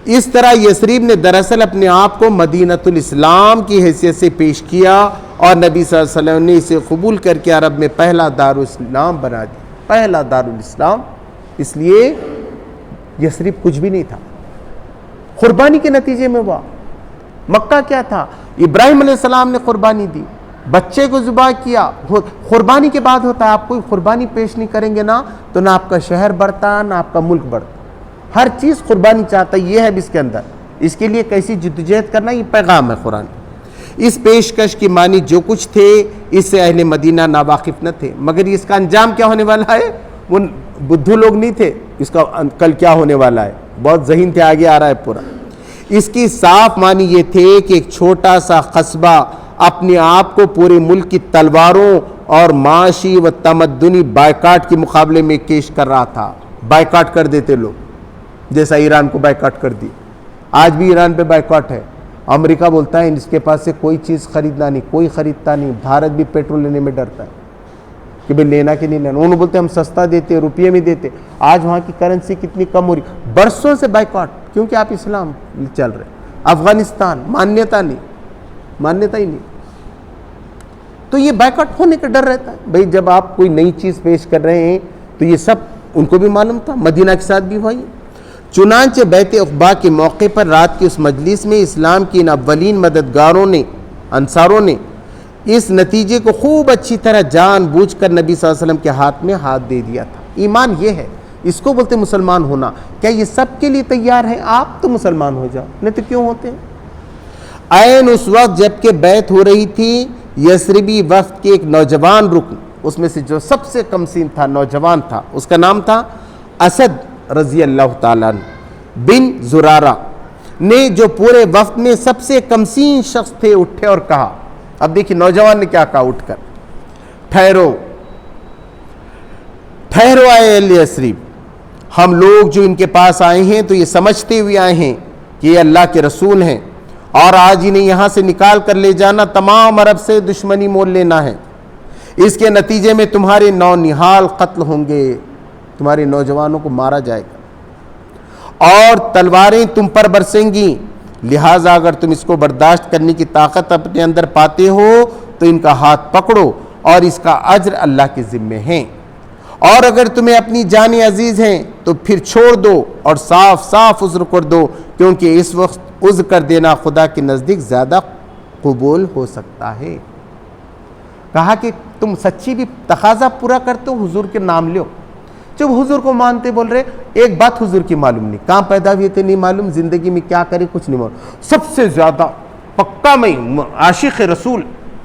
اس طرح یثرب نے دراصل اپنے آپ کو مدینۃ الاسلام کی حیثیت سے پیش کیا, اور نبی صلی اللہ علیہ وسلم نے اسے قبول کر کے عرب میں پہلا دارالاسلام بنا دیا, پہلا دارالاسلام. اس لیے یثرب کچھ بھی نہیں تھا, قربانی کے نتیجے میں ہوا. مکہ کیا تھا؟ ابراہیم علیہ السلام نے قربانی دی, بچے کو ذبح کیا. قربانی کے بعد ہوتا ہے, آپ کوئی قربانی پیش نہیں کریں گے نا تو نہ آپ کا شہر بڑھتا نہ آپ کا ملک بڑھتا. ہر چیز قربانی چاہتا ہے, یہ ہے اس کے اندر. اس کے لیے کیسی جدوجہد کرنا, یہ پیغام ہے قرآن. اس پیشکش کی معنی جو کچھ تھے اس سے اہل مدینہ ناواقف نہ تھے, مگر اس کا انجام کیا ہونے والا ہے, وہ بدھو لوگ نہیں تھے. اس کا کل کیا ہونے والا ہے, بہت ذہین تھے, آگے آ رہا ہے پورا. اس کی صاف معنی یہ تھے کہ ایک چھوٹا سا قصبہ اپنے آپ کو پورے ملک کی تلواروں اور معاشی و تمدنی بائیکاٹ کے مقابلے میں پیش کر رہا تھا. بائیکاٹ کر دیتے لوگ, جیسا ایران کو بائیکاٹ کر دی. آج بھی ایران پہ بائیکاٹ ہے. امریکہ بولتا ہے اس کے پاس سے کوئی چیز خریدنا نہیں, کوئی خریدتا نہیں. بھارت بھی پیٹرول لینے میں ڈرتا ہے کہ بھئی لینا کہ نہیں لینا. انہوں بولتے ہم سستا دیتے, روپیے میں دیتے. آج وہاں کی کرنسی کتنی کم ہو رہی, برسوں سے بائیکاٹ, کیونکہ آپ اسلام چل رہے. افغانستان مانیتا نہیں, مانیتا ہی نہیں. تو یہ بائیکاٹ ہونے کا ڈر رہتا ہے. بھئی جب آپ کوئی نئی چیز پیش کر رہے ہیں تو یہ سب ان کو بھی معلوم تھا, مدینہ کے ساتھ بھی ہوئی. چنانچہ بیعت عقبہ کے موقع پر رات کی اس مجلس میں اسلام کی ان اولین مددگاروں نے, انصاروں نے اس نتیجے کو خوب اچھی طرح جان بوجھ کر نبی صلی اللہ علیہ وسلم کے ہاتھ میں ہاتھ دے دیا تھا. ایمان یہ ہے, اس کو بولتے مسلمان ہونا. کیا یہ سب کے لیے تیار ہیں؟ آپ تو مسلمان ہو جاؤ, نہیں تو کیوں ہوتے ہیں؟ عین اس وقت جب کہ بیعت ہو رہی تھی, یثربی وفد کے ایک نوجوان رکن, اس میں سے جو سب سے کم سین تھا, نوجوان تھا, اس کا نام تھا اسد رضی اللہ تعالیٰ بن زرارہ نے, جو پورے وفد میں سب سے کمسین شخص تھے, اٹھے اور کہا. اب دیکھیں نوجوان نے کیا کہا اٹھ کر, ٹھہرو ٹھہرو آئے اہل یثرب, ہم لوگ جو ان کے پاس آئے ہیں تو یہ سمجھتے ہوئے آئے ہیں کہ یہ اللہ کے رسول ہیں, اور آج انہیں یہاں سے نکال کر لے جانا تمام عرب سے دشمنی مول لینا ہے. اس کے نتیجے میں تمہارے نونہال قتل ہوں گے, تمہارے نوجوانوں کو مارا جائے گا اور تلواریں تم پر برسیں گی. لہٰذا اگر تم اس کو برداشت کرنے کی طاقت اپنے اندر پاتے ہو تو ان کا ہاتھ پکڑو, اور اس کا اجر اللہ کے ذمے ہیں. اور اگر تمہیں اپنی جانیں عزیز ہیں تو پھر چھوڑ دو اور صاف صاف عذر کر دو، کیونکہ اس وقت عذر کر دینا خدا کے نزدیک زیادہ قبول ہو سکتا ہے۔ کہا کہ تم سچی بھی تقاضا پورا کرتے ہو، حضور کے نام لو۔ جب حضور کو مانتے بول رہے، ایک بات حضور کی معلوم نہیں، کہاں پیدا ہوئے تھے نہیں معلوم، زندگی میں کیا کرے کچھ نہیں معلوم، سب سے زیادہ پکا میں عاشق رسول،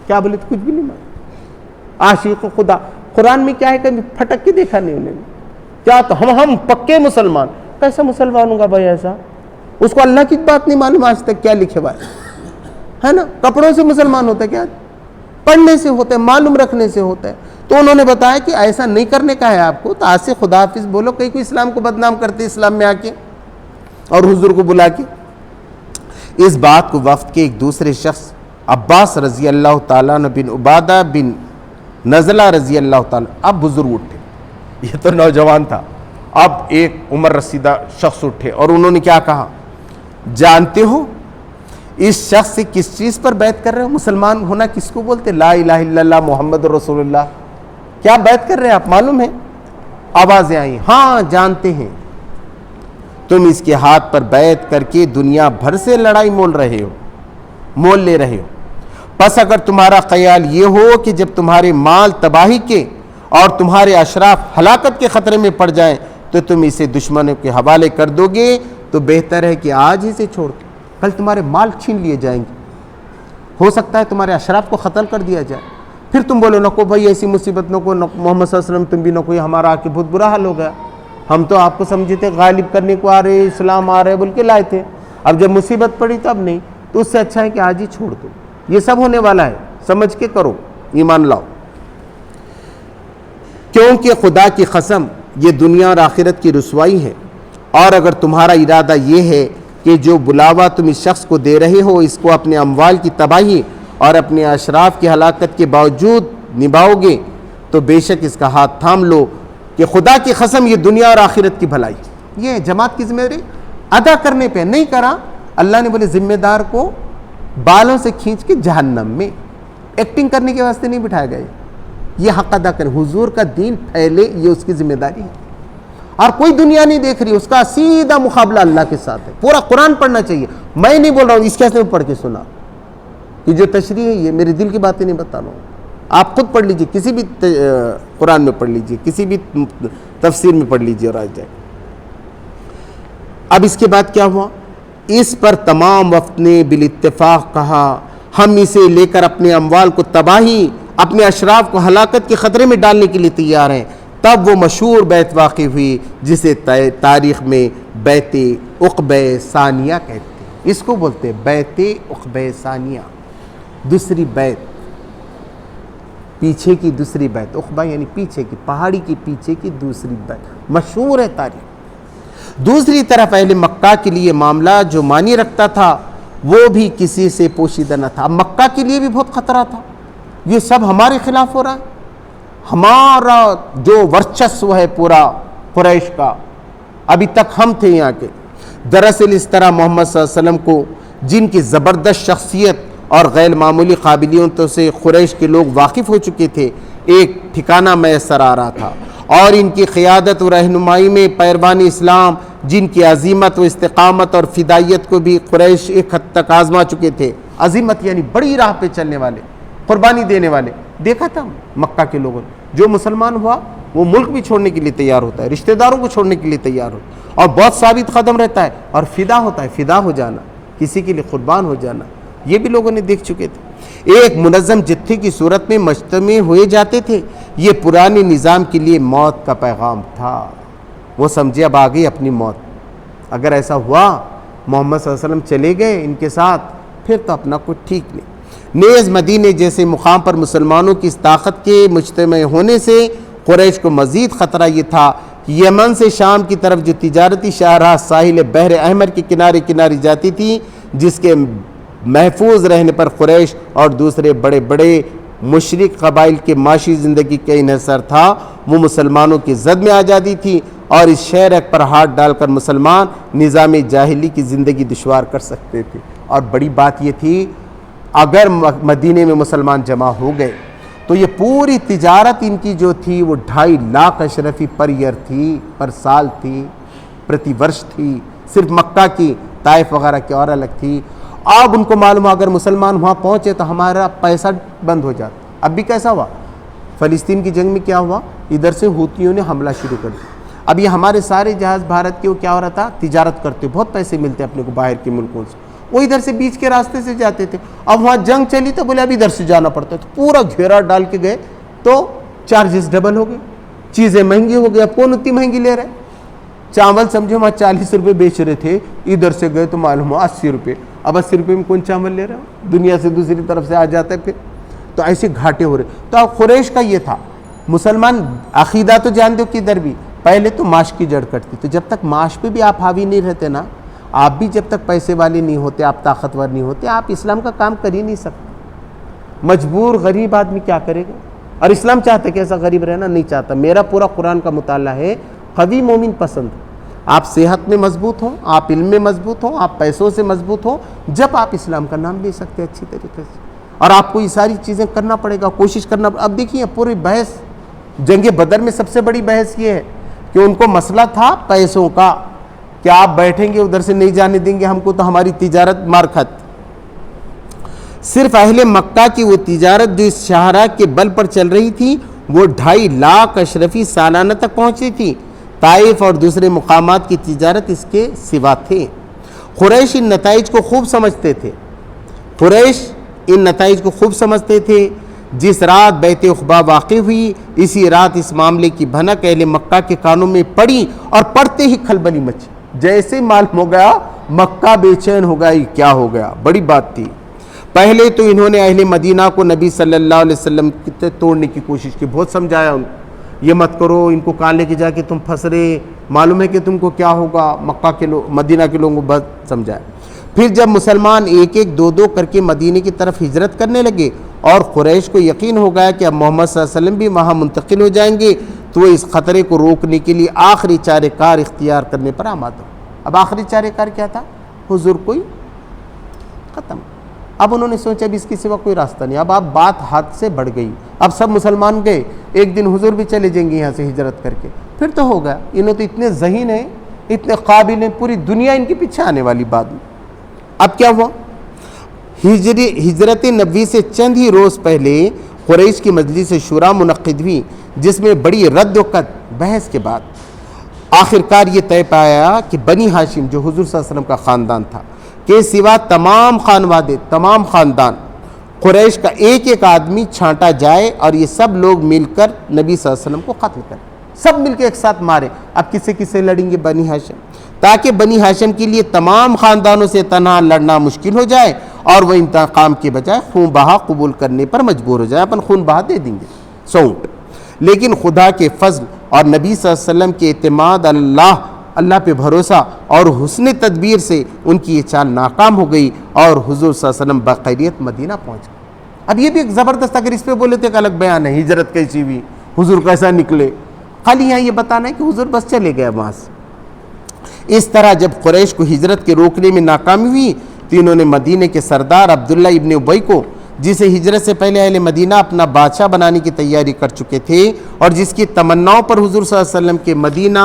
کیا بولے تو کچھ بھی نہیں معلوم، عاشق خدا۔ قرآن میں کیا ہے کہ پھٹک کے دیکھا نہیں انہوں نے، کیا تو ہم پکے مسلمان، کیسا مسلمان ہوگا بھائی ایسا؟ اس کو اللہ کی بات نہیں معلوم آج تک کیا لکھے ہوا ہے نا؟ کپڑوں سے مسلمان ہوتا ہے کیا؟ پڑھنے سے ہوتا ہے، معلوم رکھنے سے ہوتا ہے۔ تو انہوں نے بتایا کہ ایسا نہیں کرنے کا ہے آپ کو، تو آج سے خدا حافظ بولو، کئی کوئی اسلام کو بدنام کرتے اسلام میں آ کے اور حضور کو بلا کے۔ اس بات کو وفد کے ایک دوسرے شخص عباس رضی اللہ تعالیٰ عنہ بن عبادہ بن نزلہ رضی اللہ تعالیٰ، اب بزرگ اٹھے، یہ تو نوجوان تھا، اب ایک عمر رسیدہ شخص اٹھے اور انہوں نے کیا کہا، جانتے ہو اس شخص سے کس چیز پر بیعت کر رہے ہو؟ مسلمان ہونا کس کو بولتے؟ لا الہ الا اللہ محمد رسول اللہ، کیا بیعت کر رہے ہیں آپ معلوم ہے؟ آوازیں آئیں، ہاں جانتے ہیں، تم اس کے ہاتھ پر بیعت کر کے دنیا بھر سے لڑائی مول لے رہے ہو، پس اگر تمہارا خیال یہ ہو کہ جب تمہارے مال تباہی کے اور تمہارے اشراف ہلاکت کے خطرے میں پڑ جائیں تو تم اسے دشمنوں کے حوالے کر دو گے، تو بہتر ہے کہ آج اسے چھوڑ دو، کل تمہارے مال چھین لیے جائیں گے، ہو سکتا ہے تمہارے اشراف کو قتل کر دیا جائے، پھر تم بولو نہ کو بھائی ایسی مصیبت نہ کو، محمد صلی اللہ علیہ وسلم تم بھی نہ کوئی، ہمارا آ کے بہت برا حال ہو گیا، ہم تو آپ کو سمجھے تھے غالب کرنے کو آ رہے، اسلام آ رہے بول کے لائے تھے، اب جب مصیبت پڑی تو اب نہیں، تو اس سے اچھا ہے کہ آج ہی چھوڑ دو، یہ سب ہونے والا ہے، سمجھ کے کرو، ایمان لاؤ، کیونکہ خدا کی قسم یہ دنیا اور آخرت کی رسوائی ہے، اور اگر تمہارا ارادہ یہ ہے کہ جو بلاوا تم اس شخص کو دے رہے ہو اس کو اپنے اموال کی تباہی اور اپنے اشراف کی ہلاکت کے باوجود نبھاؤ گے، تو بے شک اس کا ہاتھ تھام لو کہ خدا کی قسم یہ دنیا اور آخرت کی بھلائی، یہ جماعت کی ذمہ داری ادا کرنے پہ نہیں کرا، اللہ نے بولے ذمہ دار کو بالوں سے کھینچ کے جہنم میں، ایکٹنگ کرنے کے واسطے نہیں بٹھایا گیا، یہ حق ادا کریں، حضور کا دین پھیلے، یہ اس کی ذمہ داری ہے، اور کوئی دنیا نہیں دیکھ رہی، اس کا سیدھا مقابلہ اللہ کے ساتھ ہے، پورا قرآن پڑھنا چاہیے، میں نہیں بول رہا ہوں، اس کیسے میں پڑھ کے سنا، یہ جو تشریح ہے یہ میرے دل کی باتیں نہیں بتا رہا ہوں، آپ خود پڑھ لیجئے، کسی بھی قرآن میں پڑھ لیجئے، کسی بھی تفسیر میں پڑھ لیجئے اور آ جائے۔ اب اس کے بعد کیا ہوا؟ اس پر تمام وفد نے بالاتفاق کہا ہم اسے لے کر اپنے اموال کو تباہی، اپنے اشراف کو ہلاکت کے خطرے میں ڈالنے کے لیے تیار ہیں۔ تب وہ مشہور بیعت واقع ہوئی جسے تاریخ میں بیعت عقبہ ثانیہ کہتے ہیں، اس کو بولتے ہیں بیعت عقبہ ثانیہ، دوسری بیعت، پیچھے کی دوسری بیعت، عقبہ یعنی پیچھے کی، پہاڑی کی پیچھے کی دوسری بیعت، مشہور ہے تاریخ۔ دوسری طرف اہل مکہ کے لیے معاملہ جو معنی رکھتا تھا وہ بھی کسی سے پوشیدہ نہ تھا، مکہ کے لیے بھی بہت خطرہ تھا، یہ سب ہمارے خلاف ہو رہا ہے، ہمارا جو ورچسو ہے پورا قریش کا، ابھی تک ہم تھے یہاں کے۔ دراصل اس طرح محمد صلی اللہ علیہ وسلم کو جن کی زبردست شخصیت اور غیر معمولی قابلیتوں سے قریش کے لوگ واقف ہو چکے تھے، ایک ٹھکانہ میسر آ رہا تھا، اور ان کی قیادت و رہنمائی میں پیروان اسلام جن کی عظیمت و استقامت اور فدائیت کو بھی قریش ایک حد تک آزما چکے تھے۔ عظیمت یعنی بڑی راہ پہ چلنے والے، قربانی دینے والے، دیکھا تھا مکہ کے لوگوں نے، جو مسلمان ہوا وہ ملک بھی چھوڑنے کے لیے تیار ہوتا ہے، رشتہ داروں کو چھوڑنے کے لیے تیار ہوتا ہے، اور بہت ثابت قدم رہتا ہے، اور فدا ہوتا ہے، فدا ہو جانا، کسی کے لیے قربان ہو جانا، یہ بھی لوگوں نے دیکھ چکے تھے۔ ایک منظم جتھے کی صورت میں مجتمع ہوئے جاتے تھے، یہ پرانے نظام کے لیے موت کا پیغام تھا، وہ سمجھے اب آ گئی اپنی موت، اگر ایسا ہوا محمد صلی اللہ علیہ وسلم چلے گئے ان کے ساتھ پھر تو اپنا کچھ ٹھیک نہیں۔ نیز مدینے جیسے مقام پر مسلمانوں کی اس طاقت کے مجتمع ہونے سے قریش کو مزید خطرہ یہ تھا کہ یمن سے شام کی طرف جو تجارتی شاہراہ ساحل بحر احمر کے کنارے کنارے جاتی تھی، جس کے محفوظ رہنے پر قریش اور دوسرے بڑے بڑے مشرک قبائل کے معاشی زندگی کا انحصار تھا، وہ مسلمانوں کی زد میں آ جاتی تھی، اور اس شہر پر ہاتھ ڈال کر مسلمان نظام جاہلی کی زندگی دشوار کر سکتے تھے۔ اور بڑی بات یہ تھی اگر مدینے میں مسلمان جمع ہو گئے تو یہ پوری تجارت ان کی جو تھی وہ 2.5 لاکھ اشرفی پر ایئر تھی، پر سال تھی، پرتی ورش تھی، صرف مکہ کی، طائف وغیرہ کی اور الگ تھی۔ اب ان کو معلوم ہوا اگر مسلمان وہاں پہنچے تو ہمارا پیسہ بند ہو جاتا۔ اب بھی کیسا ہوا؟ فلسطین کی جنگ میں کیا ہوا؟ ادھر سے ہوتیوں نے حملہ شروع کر دیا۔ اب یہ ہمارے سارے جہاز بھارت کے وہ کیا ہو رہا تھا؟ تجارت کرتے، بہت پیسے ملتے اپنے کو باہر کے ملکوں سے، وہ ادھر سے بیچ کے راستے سے جاتے تھے۔ اب وہاں جنگ چلی تو بولے اب ادھر سے جانا پڑتا ہے، تو پورا گھیرا ڈال کے گئے تو چارجز ڈبل ہو گئے، چیزیں مہنگی ہو گئی۔ اب کون اتنی مہنگی لے رہے؟ چاول سمجھو وہاں 40 روپے بیچ رہے تھے، ادھر سے گئے تو معلوم ہوا 80 روپے۔ اب 80 روپے میں کون چاول لے رہا ہے؟ دنیا سے دوسری طرف سے آ جاتا ہے پھر، تو ایسے گھاٹے ہو رہے۔ تو اب قریش کا یہ تھا، مسلمان عقیدہ تو جان دو کدھر بھی، پہلے تو معاش کی جڑ کٹتی، تو جب تک معاش پہ بھی آپ حاوی نہیں رہتے نا، آپ بھی جب تک پیسے والے نہیں ہوتے، آپ طاقتور نہیں ہوتے، آپ اسلام کا کام کر ہی نہیں سکتے۔ مجبور غریب آدمی کیا کرے گا؟ اور اسلام چاہتا ہے کہ ایسا غریب رہنا نہیں چاہتا۔ میرا پورا قرآن کا مطالعہ ہے، قوی مومن پسند ہے۔ آپ صحت میں مضبوط ہوں، آپ علم میں مضبوط ہوں، آپ پیسوں سے مضبوط ہوں، جب آپ اسلام کا نام لے سکتے اچھی طریقے سے، اور آپ کو یہ ساری چیزیں کرنا پڑے گا، کوشش کرنا۔ اب دیکھیے پوری بحث جنگ بدر میں سب سے بڑی بحث یہ ہے کہ ان کو مسئلہ تھا پیسوں کا، کہ آپ بیٹھیں گے ادھر سے نہیں جانے دیں گے ہم کو، تو ہماری تجارت مار کھاتی۔ صرف اہل مکہ کی وہ تجارت جو اس شاہراہ کے بل پر چل رہی تھی وہ 2.5 لاکھ اشرفی سالانہ تک پہنچی تھی۔ طائف اور دوسرے مقامات کی تجارت اس کے سوا تھے۔ قریش ان نتائج کو خوب سمجھتے تھے، قریش ان نتائج کو خوب سمجھتے تھے۔ جس رات بیت عقبہ واقع ہوئی، اسی رات اس معاملے کی بھنک اہل مکہ کے کانوں میں پڑی، اور پڑتے ہی کھلبلی مچی۔ جیسے معلوم ہو گیا مکہ بے چین ہو گیا، یہ کیا ہو گیا، بڑی بات تھی۔ پہلے تو انہوں نے اہل مدینہ کو نبی صلی اللہ علیہ وسلم سے توڑنے کی کوشش کی، بہت سمجھایا ان کو، یہ مت کرو، ان کو کہاں لے کے جا کے تم پھنس رہے، معلوم ہے کہ تم کو کیا ہوگا۔ مکہ کے لوگ، مدینہ کے لوگوں کو بہت سمجھایا۔ پھر جب مسلمان ایک ایک دو دو کر کے مدینے کی طرف ہجرت کرنے لگے اور قریش کو یقین ہو گیا کہ اب محمد صلی اللہ علیہ وسلم بھی وہاں منتقل ہو جائیں گے، تو وہ اس خطرے کو روکنے کے لیے آخری چارہ کار اختیار کرنے پر آمادہ ہو۔ اب آخری چارہ کار کیا تھا؟ حضور کوئی ختم۔ اب انہوں نے سوچا اب اس کے سوا کوئی راستہ نہیں، اب بات حد سے بڑھ گئی، اب سب مسلمان گئے، ایک دن حضور بھی چلے جائیں گے یہاں سے ہجرت کر کے، پھر تو ہو گیا۔ انہوں تو اتنے ذہین ہیں، اتنے قابل ہیں، پوری دنیا ان کے پیچھے آنے والی بات میں۔ اب کیا ہوا؟ ہجرت نبوی سے چند ہی روز پہلے قریش کی مجلس شورا منعقد ہوئی، جس میں بڑی رد و قط بحث کے بعد آخرکار یہ طے پایا کہ بنی ہاشم جو حضور صلی اللہ علیہ وسلم کا خاندان تھا کے سوا تمام خانوادے، تمام خاندان قریش کا ایک ایک آدمی چھانٹا جائے، اور یہ سب لوگ مل کر نبی صلی اللہ علیہ وسلم کو قتل کریں، سب مل کے ایک ساتھ مارے۔ اب کسے کسے لڑیں گے؟ بنی ہاشم، تاکہ بنی ہاشم کے لیے تمام خاندانوں سے تنہا لڑنا مشکل ہو جائے، اور وہ انتقام کے بجائے خون بہا قبول کرنے پر مجبور ہو جائے۔ اپن خون بہا دے دیں گے سونٹ، لیکن خدا کے فضل اور نبی صلی اللہ علیہ وسلم کے اعتماد، اللہ پہ بھروسہ اور حسن تدبیر سے ان کی یہ چال ناکام ہو گئی، اور حضور صلی اللہ علیہ وسلم بخیریت مدینہ پہنچ گئے۔ اب یہ بھی ایک زبردست، اگر اس پہ بولے تو ایک الگ بیان ہے، ہجرت کیسی ہوئی، حضور کیسا نکلے، خالی یہاں یہ بتانا ہے کہ حضور بس چلے گئے وہاں سے۔ اس طرح جب قریش کو ہجرت کے روکنے میں ناکامی ہوئی تو انہوں نے مدینہ کے سردار عبداللہ ابن ابی کو، جسے ہجرت سے پہلے اہل مدینہ اپنا بادشاہ بنانے کی تیاری کر چکے تھے، اور جس کی تمناؤں پر حضور صلی اللہ علیہ وسلم کے مدینہ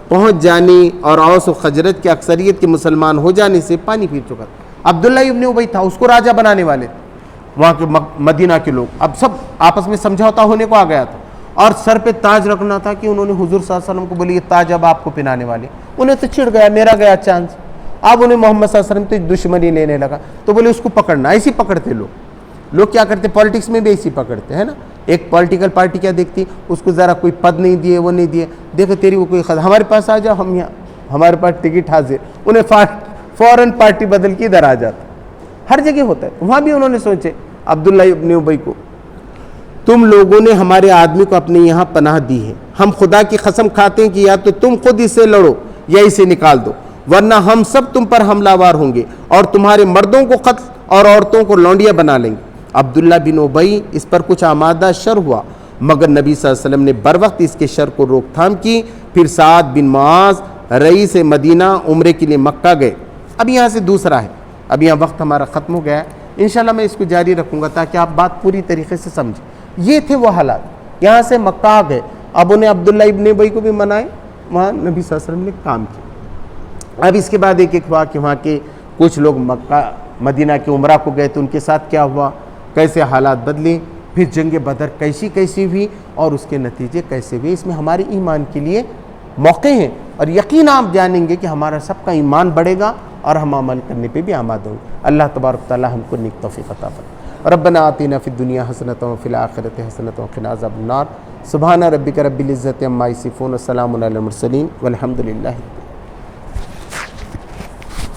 پہنچ جانے اور اوس و خزرج کی اکثریت کے مسلمان ہو جانے سے پانی پی چکا تھا۔ عبداللہ ابن ابی تھا، اس کو راجہ بنانے والے تھے وہاں کے مدینہ کے لوگ۔ اب سب آپس میں سمجھوتا ہونے کو آ گیا تھا، اور سر پہ تاج رکھنا تھا کہ انہوں نے حضور صلی اللہ علیہ وسلم کو بولی یہ تاج اب آپ کو پہنانے والے، انہیں تو چڑ گیا، میرا گیا چانس۔ اب انہیں محمد صلی اللہ علیہ وسلم تو دشمنی لینے لگا، تو بولے اس کو پکڑنا، ایسی پکڑتے لوگ کیا کرتے، پالیٹکس میں بھی ایسی پکڑتے ہیں نا، ایک پولیٹیکل پارٹی کیا دیکھتی، اس کو ذرا کوئی پد نہیں دیے، وہ نہیں دیے، دیکھو تیری وہ کوئی ہمارے پاس آ جاؤ، ہم یہاں ہمارے پاس ٹکٹ حاضر، انہیں فوراً پارٹی بدل کے ادھر آ جاتا، ہر جگہ ہوتا ہے۔ وہاں بھی انہوں نے سوچے عبداللہ ابن ابی کو، تم لوگوں نے ہمارے آدمی کو اپنے یہاں پناہ دی ہے، ہم خدا کی قسم کھاتے ہیں کہ یا تو تم خود اسے لڑو یا اسے نکال دو، ورنہ ہم سب تم پر حملہ آور ہوں گے اور تمہارے مردوں کو قتل اور عورتوں کو لونڈیاں بنا لیں گے۔ عبداللہ بن ابی اس پر کچھ آمادہ شر ہوا، مگر نبی صلی اللہ علیہ وسلم نے بر وقت اس کے شر کو روک تھام کی۔ پھر سعد بن معاذ رئیس مدینہ عمرے کے لیے مکہ گئے۔ اب یہاں سے دوسرا ہے، اب یہاں وقت ہمارا ختم ہو گیا ہے، انشاءاللہ میں اس کو جاری رکھوں گا تاکہ آپ بات پوری طریقے سے سمجھیں۔ یہ تھے وہ حالات. یہاں سے مکہ آ گئے. اب انہیں عبداللہ ابن ابی کو بھی منائے, وہاں نبی صلی اللہ علیہ وسلم نے کام کیا. اب اس کے بعد ایک ایک ہوا کہ وہاں کے کچھ لوگ مکہ مدینہ کے عمرہ کو گئے تو ان کے ساتھ کیا ہوا, کیسے حالات بدلے, پھر جنگ بدر کیسی ہوئی اور اس کے نتیجے کیسے ہوئے. اس میں ہمارے ایمان کے لیے موقع ہیں, اور یقین آپ جانیں گے کہ ہمارا سب کا ایمان بڑھے گا اور ہم عمل کرنے پہ بھی آمادہ ہوں گے. اللہ تبارک تعالی ہم کو نیک توفیق عطا فرمائے. ربنا آتنا فی الدنیا حسنۃ وفی الآخرۃ حسنۃ وقنا عذاب النار. سبحان ربک رب العزۃ عما یصفون وسلام علی المرسلین والحمد للہ.